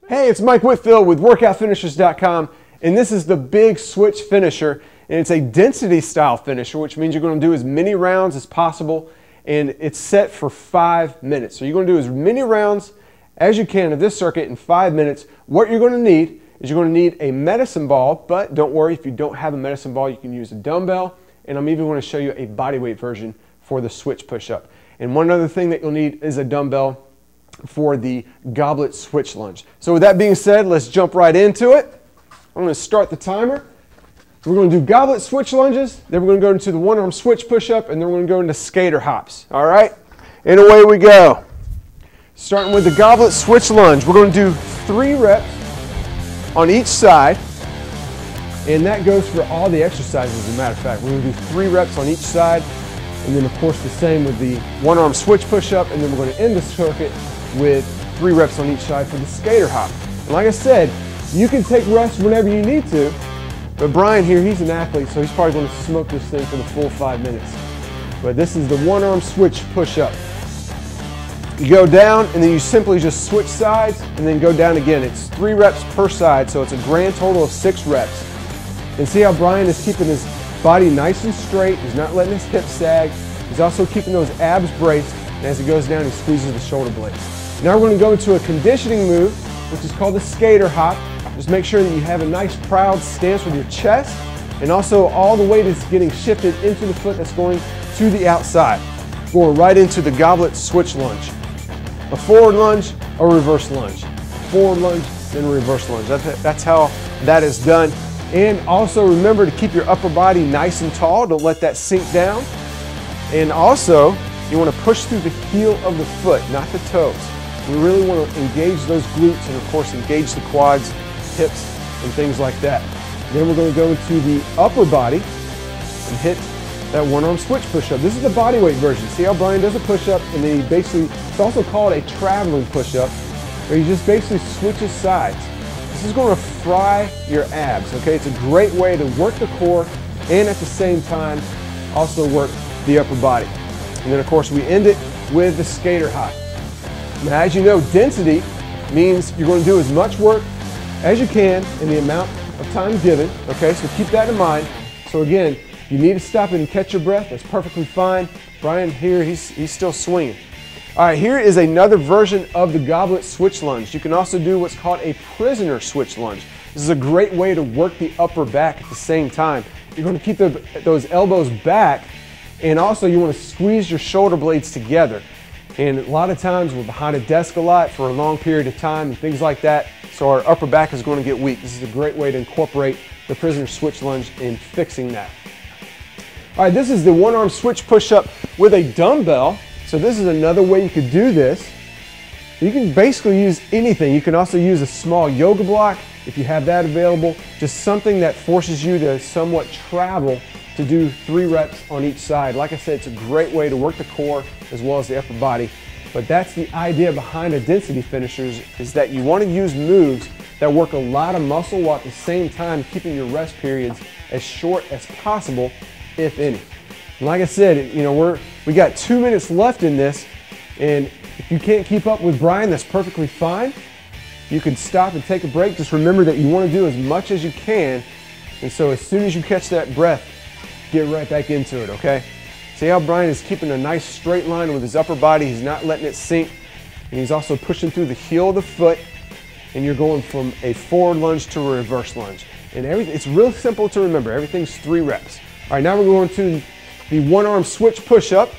Hey, it's Mike Whitfield with WorkoutFinishers.com, and this is the big switch finisher, and it's a density style finisher, which means you're going to do as many rounds as possible, and it's set for 5 minutes. So you're going to do as many rounds as you can of this circuit in 5 minutes. What you're going to need is you're going to need a medicine ball, but don't worry, if you don't have a medicine ball, you can use a dumbbell, and I'm even going to show you a bodyweight version for the switch push-up. And one other thing that you'll need is a dumbbell for the goblet switch lunge. So with that being said, let's jump right into it. I'm going to start the timer. We're going to do goblet switch lunges, then we're going to go into the one-arm switch push-up, and then we're going to go into skater hops. All right? And away we go. Starting with the goblet switch lunge, we're going to do 3 reps on each side, and that goes for all the exercises, as a matter of fact. We're going to do 3 reps on each side, and then of course the same with the one-arm switch push-up, and then we're going to end the circuit with 3 reps on each side for the skater hop. And like I said, you can take rest whenever you need to, but Brian here, he's an athlete, so he's probably going to smoke this thing for the full 5 minutes. But this is the one-arm switch push-up. You go down, and then you simply just switch sides, and then go down again. It's 3 reps per side, so it's a grand total of 6 reps. And see how Brian is keeping his body nice and straight. He's not letting his hips sag. He's also keeping those abs braced, and as he goes down, he squeezes the shoulder blades. Now we're going to go into a conditioning move, which is called the skater hop. Just make sure that you have a nice proud stance with your chest, and also all the weight is getting shifted into the foot that's going to the outside. Going right into the goblet switch lunge. A forward lunge, a reverse lunge. Forward lunge, then a reverse lunge. That's how that is done. And also remember to keep your upper body nice and tall. Don't let that sink down. And also, you want to push through the heel of the foot, not the toes. We really want to engage those glutes and of course engage the quads, hips, and things like that. Then we're going to go into the upper body and hit that one-arm switch push-up. This is the bodyweight version. See how Brian does a push-up, and then he basically, it's also called a traveling push-up, where he just basically switches sides. This is going to fry your abs, okay? It's a great way to work the core and at the same time also work the upper body. And then of course we end it with the skater hop. Now as you know, density means you're going to do as much work as you can in the amount of time given, okay? So keep that in mind. So again, you need to stop and catch your breath. That's perfectly fine. Brian here, he's still swinging. All right, here is another version of the goblet switch lunge. You can also do what's called a prisoner switch lunge. This is a great way to work the upper back at the same time. You're going to keep those elbows back, and also you want to squeeze your shoulder blades together. And a lot of times we're behind a desk a lot for a long period of time and things like that, so our upper back is going to get weak. This is a great way to incorporate the prisoner switch lunge in fixing that. All right, this is the one-arm switch push-up with a dumbbell. So this is another way you could do this. You can basically use anything. You can also use a small yoga block if you have that available. Just something that forces you to somewhat travel to do 3 reps on each side. Like I said, it's a great way to work the core as well as the upper body. But that's the idea behind a density finishers, is that you want to use moves that work a lot of muscle while at the same time keeping your rest periods as short as possible, if any. And like I said, you know, we got 2 minutes left in this, and if you can't keep up with Brian, that's perfectly fine. You can stop and take a break. Just remember that you want to do as much as you can, and so as soon as you catch that breath, get right back into it, okay? See how Brian is keeping a nice straight line with his upper body. He's not letting it sink, and he's also pushing through the heel of the foot, and you're going from a forward lunge to a reverse lunge. And it's real simple to remember. Everything's 3 reps. All right, now we're going to the one-arm switch push-up,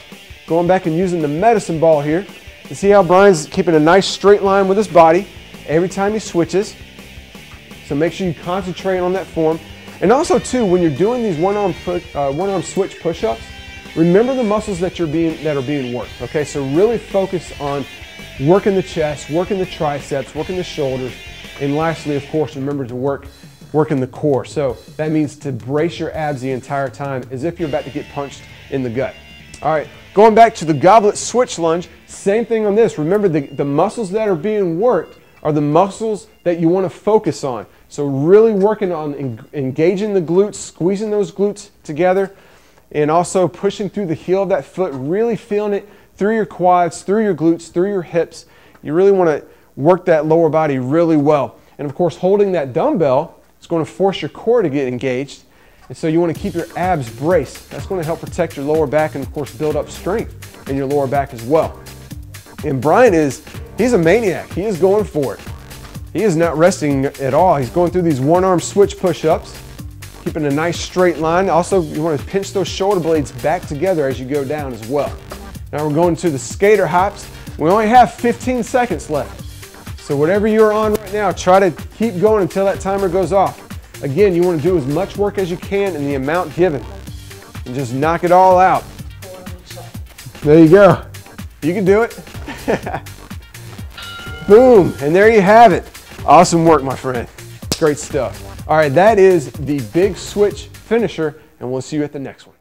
going back and using the medicine ball here. You see how Brian's keeping a nice straight line with his body every time he switches. So make sure you concentrate on that form. And also too, when you're doing these one-arm switch push-ups, remember the muscles that are being worked. Okay, so really focus on working the chest, working the triceps, working the shoulders, and lastly, of course, remember to working the core. So that means to brace your abs the entire time as if you're about to get punched in the gut. All right, going back to the goblet switch lunge, same thing on this. Remember, the muscles that are being worked are the muscles that you want to focus on. So really working on engaging the glutes, squeezing those glutes together, and also pushing through the heel of that foot, really feeling it through your quads, through your glutes, through your hips. You really want to work that lower body really well. And of course, holding that dumbbell is going to force your core to get engaged. And so you want to keep your abs braced. That's going to help protect your lower back and of course build up strength in your lower back as well. And Brian he's a maniac. He is going for it. He is not resting at all. He's going through these one-arm switch push-ups, keeping a nice straight line. Also, you want to pinch those shoulder blades back together as you go down as well. Now we're going to the skater hops. We only have 15 seconds left. So whatever you're on right now, try to keep going until that timer goes off. Again, you want to do as much work as you can in the amount given and just knock it all out. There you go. You can do it. Boom, and there you have it. Awesome work, my friend. Great stuff. All right, that is the big switch finisher, and we'll see you at the next one.